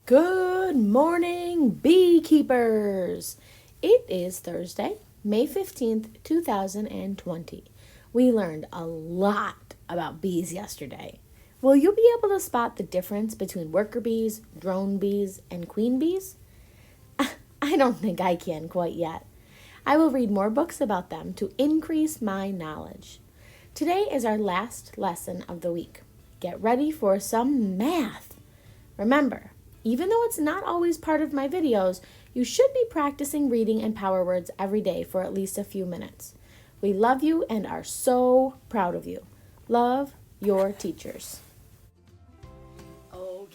Good morning, beekeepers! It is Thursday, May 15th, 2020. We learned a lot about bees yesterday. Will you be able to spot the difference between worker bees, drone bees, and queen bees? I don't think I can quite yet. I will read more books about them to increase my knowledge. Today is our last lesson of the week. Get ready for some math. Remember, even though it's not always part of my videos, you should be practicing reading and power words every day for at least a few minutes. We love you and are so proud of you. Love, your teachers. Oh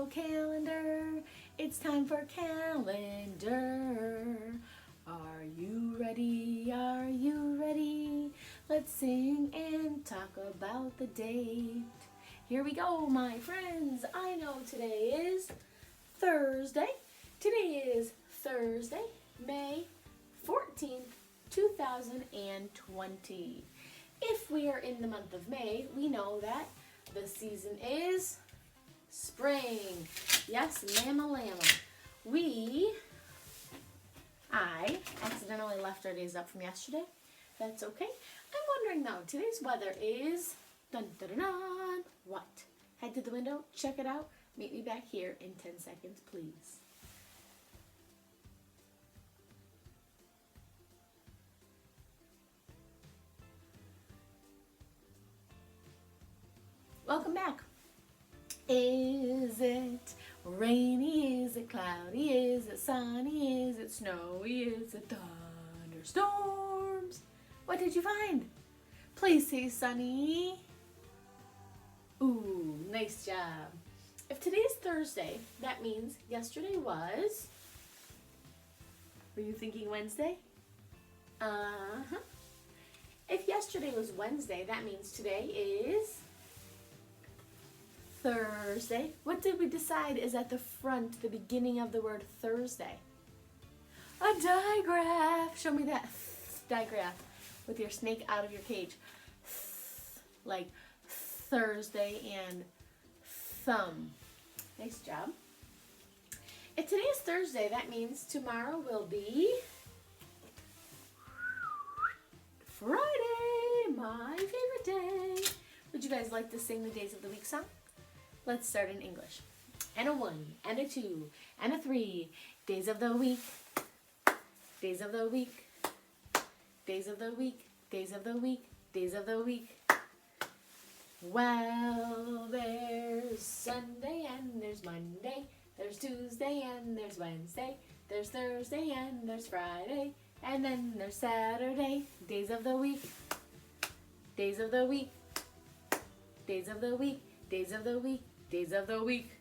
calendar, it's time for calendar. Are you ready? Are you ready? Let's sing and talk about the date. Here we go, my friends. I know today is Thursday. Today is Thursday, May 14th, 2020. If we are in the month of May, we know that the season is spring. Yes, llama. I accidentally left our days up from yesterday. That's okay. I'm wondering though, today's weather is dun dun dun dun. What? Head to the window, check it out. Meet me back here in 10 seconds, please. Welcome back. Is it rainy? Is it cloudy? Is it sunny? Is it snowy? Is it thunderstorms? What did you find? Please say sunny. Ooh, nice job. If today's Thursday, that means yesterday was... Were you thinking Wednesday? Uh-huh. If yesterday was Wednesday, that means today is... Thursday. What did we decide is at the front, the beginning of the word Thursday? A digraph. Show me that digraph with your snake out of your cage. Like Thursday and thumb. Nice job. If today is Thursday, that means tomorrow will be Friday, my favorite day. Would you guys like to sing the Days of the Week song? Let's start in English. And a 1, and a 2, and a 3. Days of the week. Days of the week. Days of the week. Days of the week. Days of the week. Well, there's Sunday and there's Monday. There's Tuesday and there's Wednesday. There's Thursday and there's Friday. And then there's Saturday. Days of the week. Days of the week. Days of the week. Days of the week. Days of the week.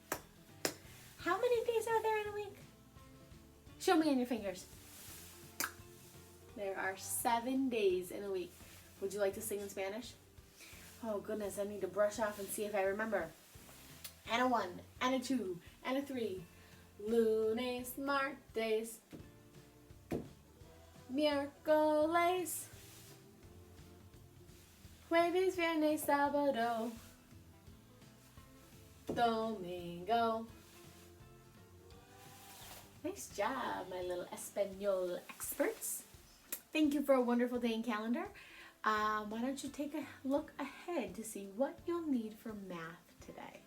How many days are there in a week? Show me on your fingers. There are 7 days in a week. Would you like to sing in Spanish? Oh goodness, I need to brush off and see if I remember. And a 1, and a 2, and a 3. Lunes, martes, miércoles, jueves, viernes, sábado, domingo. Nice job, my little Espanol experts. Thank you for a wonderful day in calendar. Why don't you take a look ahead to see what you'll need for math today.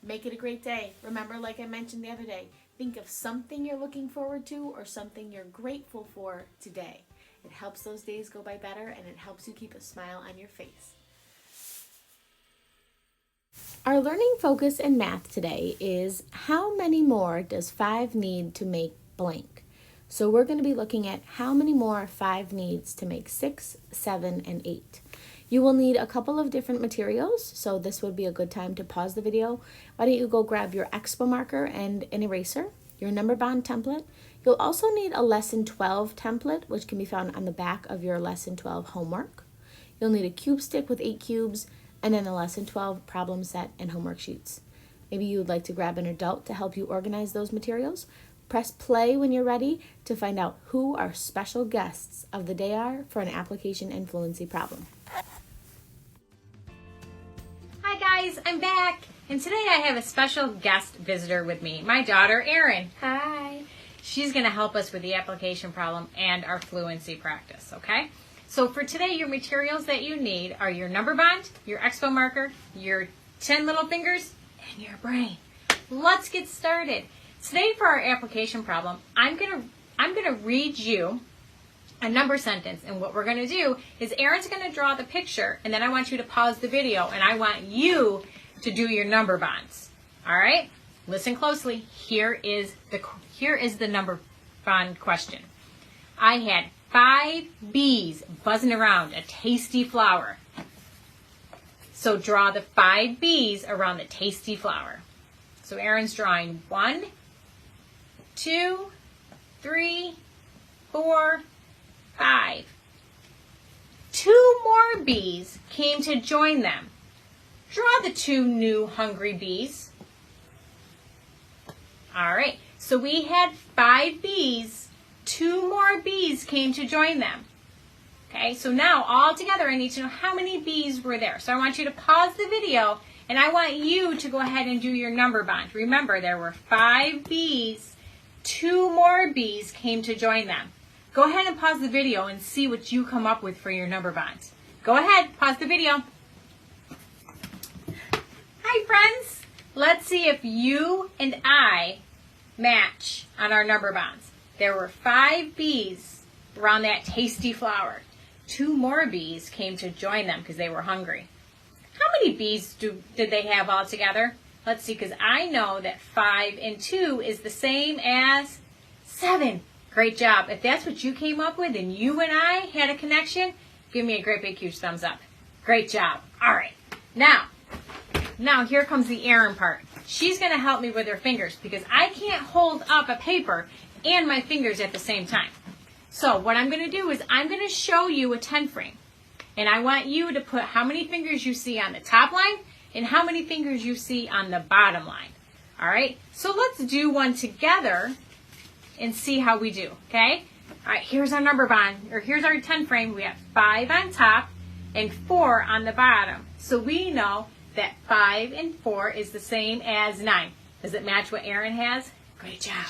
Make it a great day. Remember, like I mentioned the other day, think of something you're looking forward to or something you're grateful for today. It helps those days go by better and it helps you keep a smile on your face. Our learning focus in math today is how many more does 5 need to make blank? So we're going to be looking at how many more 5 needs to make 6, 7, and 8. You will need a couple of different materials, so this would be a good time to pause the video. Why don't you go grab your Expo marker and an eraser, your number bond template. You'll also need a lesson 12 template, which can be found on the back of your lesson 12 homework. You'll need a cube stick with 8 cubes, and then a lesson 12 problem set and homework sheets. Maybe you would like to grab an adult to help you organize those materials. Press play when you're ready to find out who our special guests of the day are for an application and fluency problem. Hi guys, I'm back. And today I have a special guest visitor with me, my daughter, Erin. Hi. She's going to help us with the application problem and our fluency practice, okay? So for today, your materials that you need are your number bond, your expo marker, your 10 little fingers, and your brain. Let's get started. Today for our application problem, I'm gonna read you a number sentence, and what we're gonna do is Erin's gonna draw the picture, and then I want you to pause the video, and I want you to do your number bonds. All right? Listen closely. Here is the number bond question. I had 5 bees buzzing around a tasty flower. So draw the 5 bees around the tasty flower. So Erin's drawing 1, 2, 3, 4, 5. 2 more bees came to join them. Draw the 2 new hungry bees. All right, so we had 5 bees. 2 more bees came to join them. Okay, so now all together I need to know how many bees were there. So I want you to pause the video and I want you to go ahead and do your number bond. Remember, there were 5 bees. 2 more bees came to join them. Go ahead and pause the video and see what you come up with for your number bonds. Go ahead, pause the video. Hi friends, let's see if you and I match on our number bonds. There were 5 bees around that tasty flower. 2 more bees came to join them because they were hungry. How many bees did they have all together? Let's see, because I know that 5 and 2 is the same as 7. Great job. If that's what you came up with and you and I had a connection, give me a great big huge thumbs up. Great job. All right. Now here comes the Erin part. She's going to help me with her fingers because I can't hold up a paper and my fingers at the same time. So what I'm going to do is I'm going to show you a 10 frame. And I want you to put how many fingers you see on the top line and how many fingers you see on the bottom line. All right? So let's do one together and see how we do, okay? All right, here's our number bond, or here's our 10 frame. We have 5 on top and 4 on the bottom. So we know that 5 and 4 is the same as 9. Does it match what Erin has? Great job.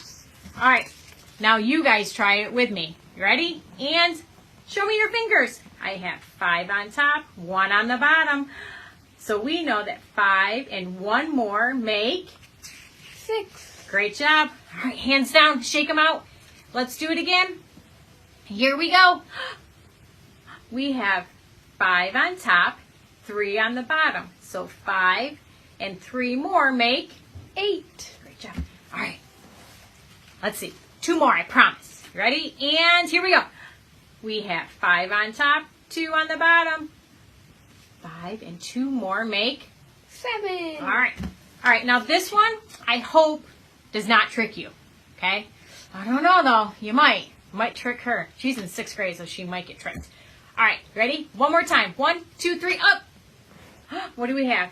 All right, now you guys try it with me. You ready? And show me your fingers. I have 5 on top, 1 on the bottom. So we know that 5 and 1 more make 6. Great job. All right, hands down, shake them out. Let's do it again. Here we go. We have 5 on top, 3 on the bottom. So 5 and 3 more make 8. Great job. All right. Let's see. 2 more, I promise. You ready? And here we go. We have 5 on top, 2 on the bottom. 5 and 2 more make 7. All right. All right. Now this one, I hope, does not trick you. Okay? I don't know though. You might. You might trick her. She's in 6th grade, so she might get tricked. All right. Ready? One more time. 1, 2, 3, up. What do we have?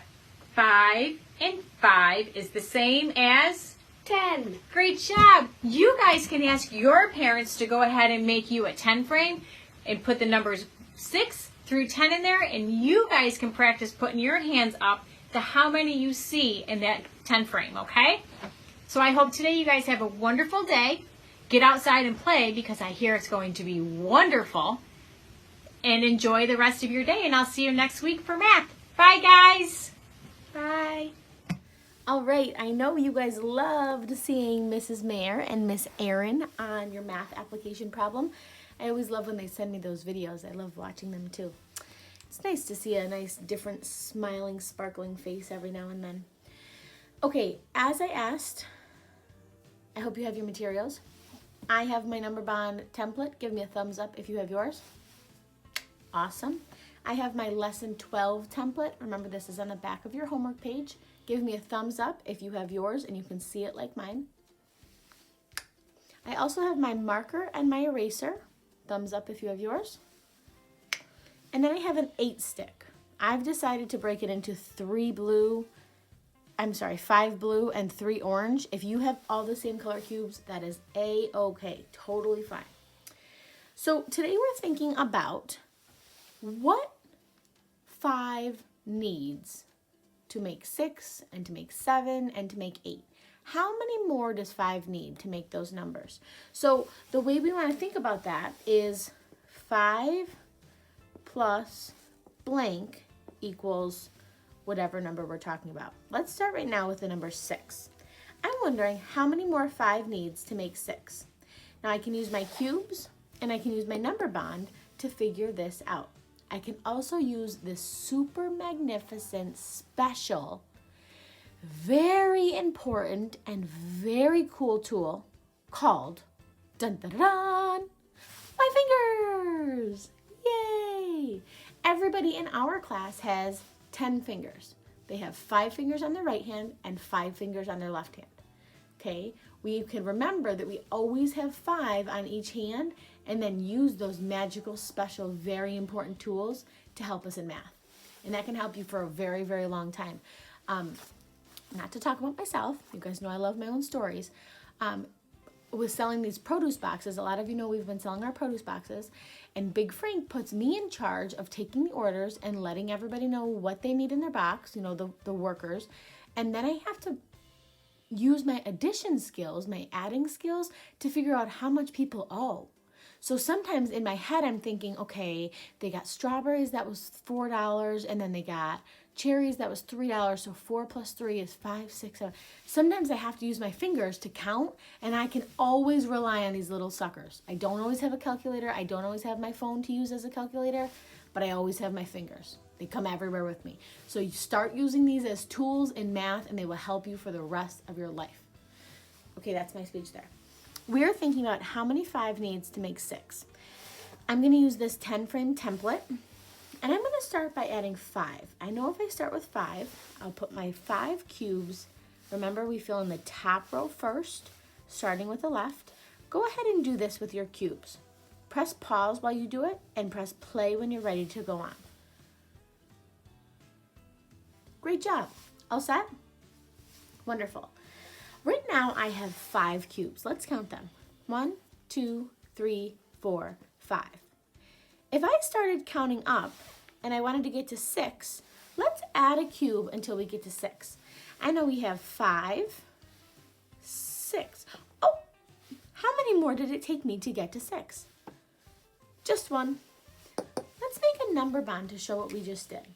5 and 5 is the same as 10. Great job. You guys can ask your parents to go ahead and make you a 10 frame and put the numbers 6 through 10 in there, and you guys can practice putting your hands up to how many you see in that 10 frame, okay? So I hope today you guys have a wonderful day. Get outside and play because I hear it's going to be wonderful. And enjoy the rest of your day, and I'll see you next week for math. Bye, guys. Bye. All right, I know you guys loved seeing Mrs. Mayer and Miss Erin on your math application problem. I always love when they send me those videos. I love watching them too. It's nice to see a nice, different, smiling, sparkling face every now and then. Okay, as I asked, I hope you have your materials. I have my number bond template. Give me a thumbs up if you have yours. Awesome. I have my lesson 12 template. Remember, this is on the back of your homework page. Give me a thumbs up if you have yours and you can see it like mine. I also have my marker and my eraser. Thumbs up if you have yours. And then I have an 8 stick. I've decided to break it into 5 blue and 3 orange. If you have all the same color cubes, that is A-okay, totally fine. So today we're thinking about what 5 needs to make 6 and to make 7 and to make 8. How many more does 5 need to make those numbers? So the way we want to think about that is 5 plus blank equals whatever number we're talking about. Let's start right now with the number 6. I'm wondering how many more 5 needs to make 6. Now I can use my cubes and I can use my number bond to figure this out. I can also use this super magnificent, special, very important, and very cool tool called, dun dun dun, my fingers! Yay! Everybody in our class has 10 fingers. They have 5 fingers on their right hand and 5 fingers on their left hand. Okay, we can remember that we always have 5 on each hand and then use those magical, special, very important tools to help us in math. And that can help you for a very, very long time. Not to talk about myself, you guys know I love my own stories. With selling these produce boxes, a lot of you know we've been selling our produce boxes, and Big Frank puts me in charge of taking the orders and letting everybody know what they need in their box, you know, the workers. And then I have to use my addition skills, my adding skills, to figure out how much people owe. So sometimes in my head I'm thinking, okay, they got strawberries, that was $4, and then they got cherries, that was $3, so 4 plus 3 is 5, 6, 7. Sometimes I have to use my fingers to count, and I can always rely on these little suckers. I don't always have a calculator, I don't always have my phone to use as a calculator, but I always have my fingers. They come everywhere with me. So you start using these as tools in math, and they will help you for the rest of your life. Okay, that's my speech there. We're thinking about how many 5 needs to make 6. I'm going to use this 10 frame template, and I'm going to start by adding 5. I know if I start with 5, I'll put my 5 cubes. Remember, we fill in the top row first, starting with the left. Go ahead and do this with your cubes. Press pause while you do it, and press play when you're ready to go on. Great job. All set? Wonderful. Right now I have 5 cubes. Let's count them. 1, 2, 3, 4, 5. If I started counting up and I wanted to get to 6, let's add a cube until we get to 6. I know we have 5, 6. Oh, how many more did it take me to get to 6? Just 1. Let's make a number bond to show what we just did.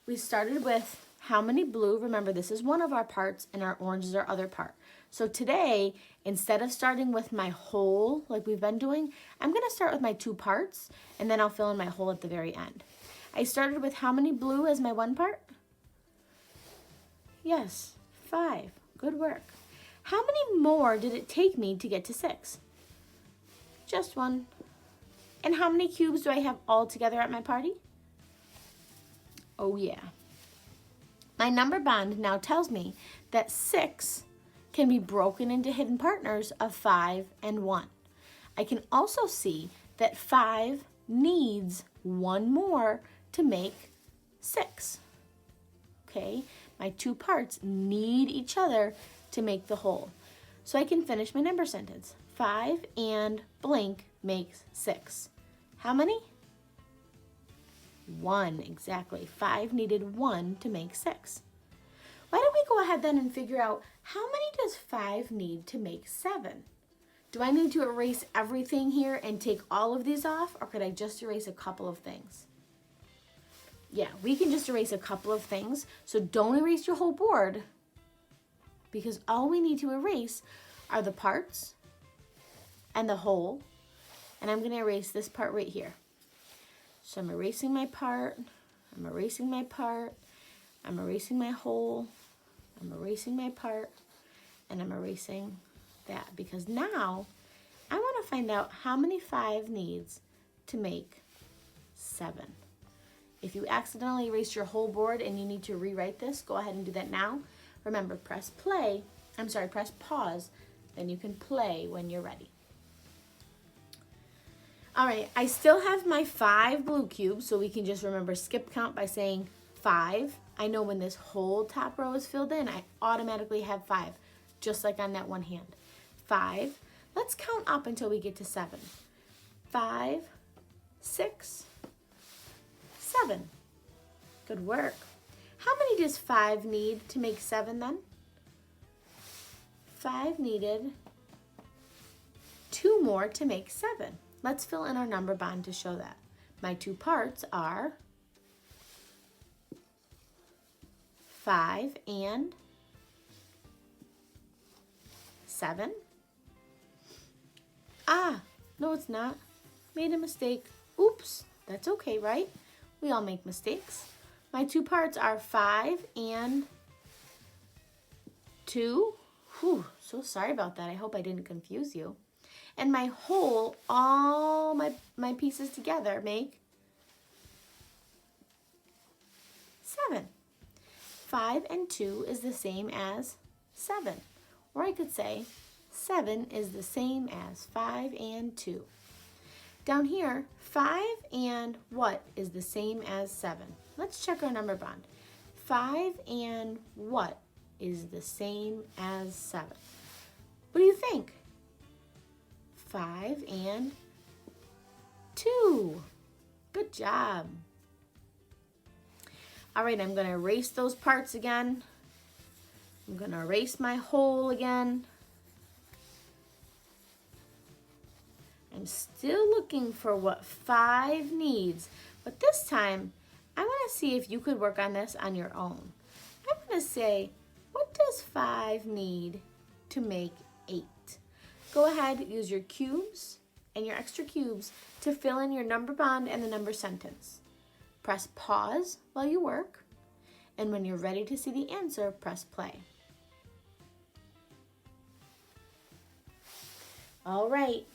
We started with how many blue? Remember, this is one of our parts and our orange is our other part. So today, instead of starting with my whole like we've been doing, I'm going to start with my 2 parts and then I'll fill in my whole at the very end. I started with how many blue as my one part? Yes, 5. Good work. How many more did it take me to get to 6? Just 1. And how many cubes do I have all together at my party? Oh yeah. My number bond now tells me that 6 can be broken into hidden partners of 5 and 1. I can also see that 5 needs 1 more to make 6. Okay, my 2 parts need each other to make the whole. So I can finish my number sentence. 5 and blank makes 6. How many? 1, exactly. 5 needed 1 to make 6. Why don't we go ahead then and figure out how many does 5 need to make 7? Do I need to erase everything here and take all of these off, or could I just erase a couple of things? Yeah, we can just erase a couple of things, so don't erase your whole board because all we need to erase are the parts and the whole, and I'm going to erase this part right here. So I'm erasing my part, I'm erasing my part, I'm erasing my whole, I'm erasing my part, and I'm erasing that because now I want to find out how many 5 needs to make 7. If you accidentally erased your whole board and you need to rewrite this, go ahead and do that now. Remember, press pause, then you can play when you're ready. All right, I still have my 5 blue cubes, so we can just remember skip count by saying 5. I know when this whole top row is filled in, I automatically have 5, just like on that one hand. 5. Let's count up until we get to 7. 5, 6, 7. Good work. How How many does 5 need to make 7 then? 5 needed 2 more to make 7. Let's fill in our number bond to show that. My 2 parts are 5 and 7. Ah, no it's not. Made a mistake. Oops, that's okay, right? We all make mistakes. My 2 parts are 5 and 2. Whew, so sorry about that. I hope I didn't confuse you. And my whole, all my pieces together make 7. 5 and 2 is the same as 7. Or I could say 7 is the same as 5 and 2. Down here, 5 and what is the same as 7? Let's check our number bond. 5 and what is the same as 7? What do you think? 5 and 2. Good job. All right, I'm going to erase those parts again. I'm going to erase my whole again. I'm still looking for what 5 needs, but this time I want to see if you could work on this on your own. I'm going to say, what does 5 need to make 8? Go ahead, use your cubes and your extra cubes to fill in your number bond and the number sentence. Press pause while you work, and when you're ready to see the answer, press play. All right,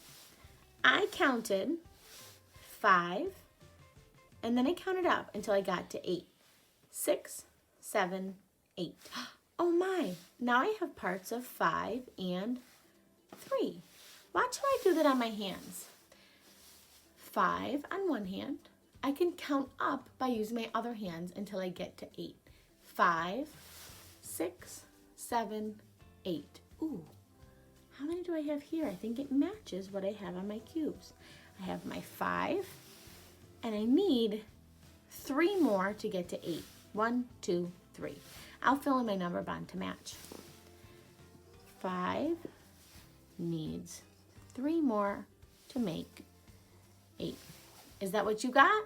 I counted 5, and then I counted up until I got to 8. 6, 7, 8. Oh my, now I have parts of 5 and 3. Watch how I do that on my hands. 5 on one hand. I can count up by using my other hands until I get to 8. 5, 6, 7, 8. Ooh, how many do I have here? I think it matches what I have on my cubes. I have my 5, and I need 3 more to get to 8. 1, 2, 3. I'll fill in my number bond to match. 5 needs 3 more to make 8. Is that what you got?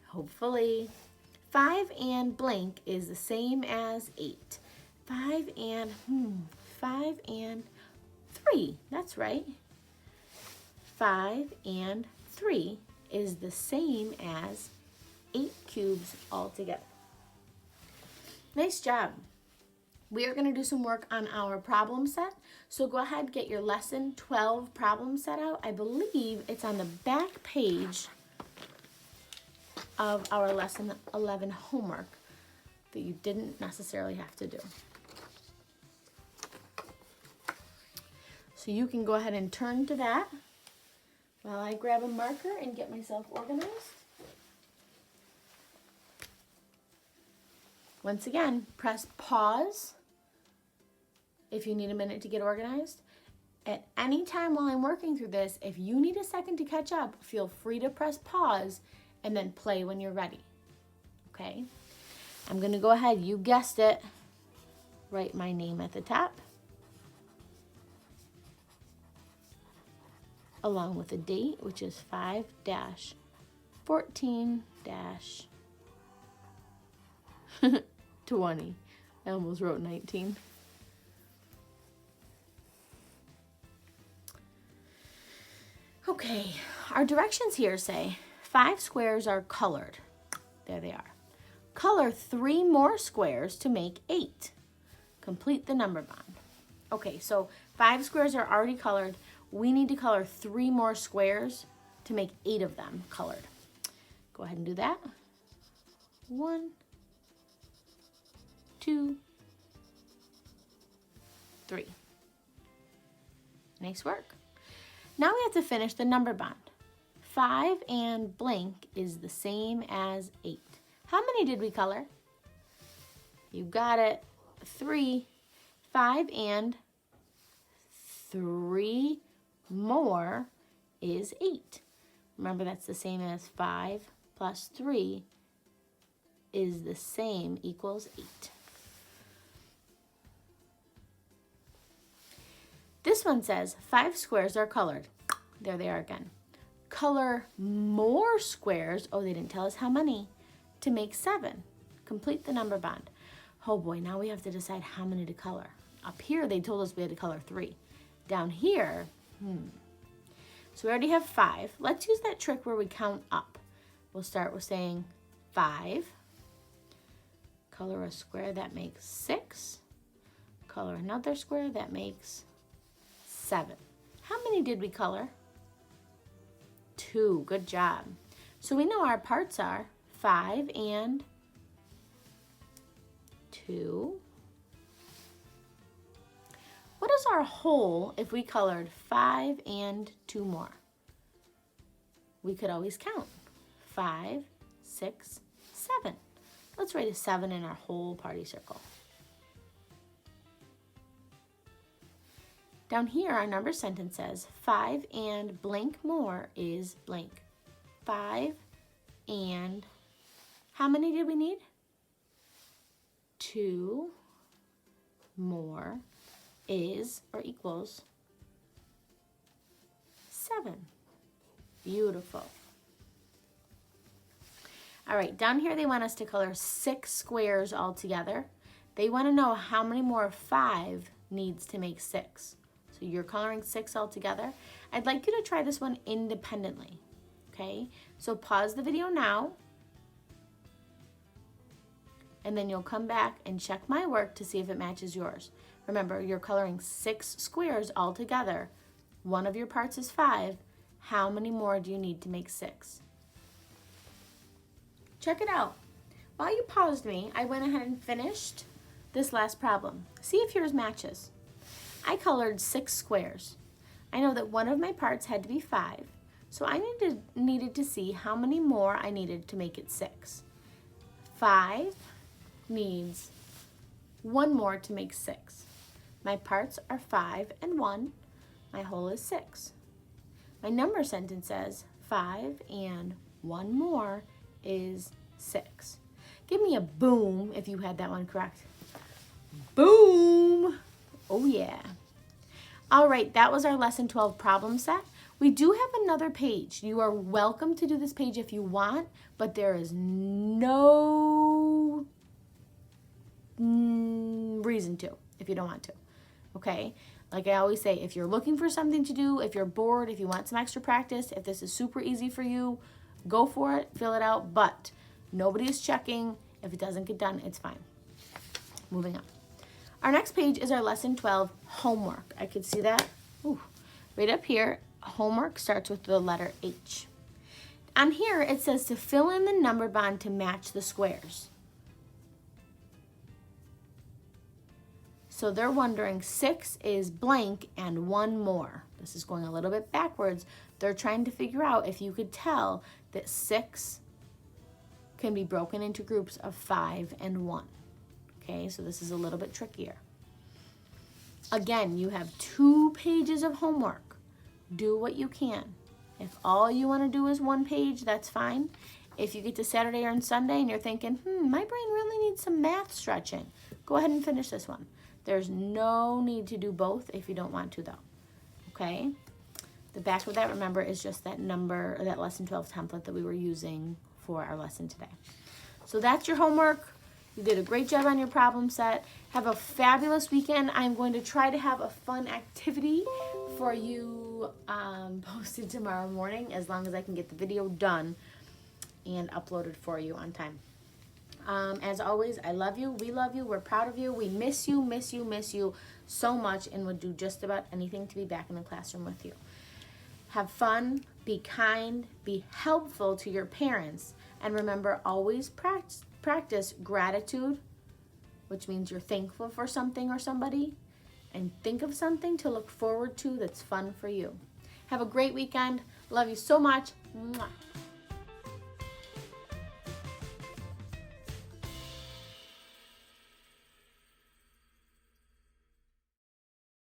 Hopefully. 5 and blank is the same as 8. 5 and 3. That's right. 5 and 3 is the same as 8 cubes altogether. Nice job. We are going to do some work on our problem set. So go ahead, get your lesson 12 problem set out. I believe it's on the back page of our lesson 11 homework that you didn't necessarily have to do. So you can go ahead and turn to that while I grab a marker and get myself organized. Once again, press pause if you need a minute to get organized. At any time while I'm working through this, if you need a second to catch up, feel free to press pause and then play when you're ready. Okay? I'm going to go ahead, you guessed it, write my name at the top, along with the date, which is 5-14-20. I almost wrote 19. Okay, our directions here say 5 squares are colored. There they are. Color 3 more squares to make 8. Complete the number bond. Okay, so 5 squares are already colored. We need to color 3 more squares to make 8 of them colored. Go ahead and do that. 1, 2, 3. Nice work. Now we have to finish the number bond. 5 and blank is the same as 8. How many did we color? You got it. 3. 5 and 3 more is 8. Remember, that's the same as 5 plus 3 is the same equals 8. This one says 5 squares are colored. There they are again. Color more squares, oh, they didn't tell us how many, to make 7. Complete the number bond. Oh boy, now we have to decide how many to color. Up here, they told us we had to color 3. Down here, So we already have 5. Let's use that trick where we count up. We'll start with saying 5. Color a square that makes 6. Color another square that makes 7. How many did we color? 2. Good job. So we know our parts are 5 and 2. What is our whole if we colored 5 and 2 more? We could always count. 5, 6, 7. Let's write a 7 in our whole party circle. Down here, our number sentence says 5 and blank more is blank. 5 and how many did we need? 2 more is or equals 7. Beautiful. All right, down here they want us to color 6 squares all together. They want to know how many more 5 needs to make 6. So you're coloring 6 all together. I'd like you to try this one independently, okay? So pause the video now, and then you'll come back and check my work to see if it matches yours. Remember, you're coloring 6 squares all together. One of your parts is 5. How many more do you need to make 6? Check it out. While you paused me, I went ahead and finished this last problem. See if yours matches. I colored 6 squares. I know that one of my parts had to be 5, so I needed to see how many more I needed to make it 6. 5 needs 1 more to make 6. My parts are 5 and 1. My whole is 6. My number sentence says 5 and 1 more is 6. Give me a boom if you had that one correct. Boom! Oh yeah. All right, that was our lesson 12 problem set. We do have another page. You are welcome to do this page if you want, but there is no reason to if you don't want to, okay? Like I always say, if you're looking for something to do, if you're bored, if you want some extra practice, if this is super easy for you, go for it, fill it out, but nobody is checking. If it doesn't get done, it's fine. Moving on. Our next page is our lesson 12 homework. I could see that right up here. Homework starts with the letter H. On here, it says to fill in the number bond to match the squares. So they're wondering 6 is blank and 1 more. This is going a little bit backwards. They're trying to figure out if you could tell that 6 can be broken into groups of 5 and 1. Okay, so this is a little bit trickier. Again, you have 2 pages of homework. Do what you can. If all you want to do is 1 page, that's fine. If you get to Saturday or Sunday and you're thinking, my brain really needs some math stretching, go ahead and finish this one. There's no need to do both if you don't want to, though. Okay? The back of that, remember, is just that number, or that lesson 12 template that we were using for our lesson today. So that's your homework. You did a great job on your problem set. Have a fabulous weekend. I'm going to try to have a fun activity for you posted tomorrow morning, as long as I can get the video done and uploaded for you on time. As always, I love you. We love you. We're proud of you. We miss you, miss you, miss you so much, and would do just about anything to be back in the classroom with you. Have fun. Be kind. Be helpful to your parents. And remember, always practice gratitude, which means you're thankful for something or somebody, and think of something to look forward to that's fun for you. Have a great weekend. Love you so much. Mwah.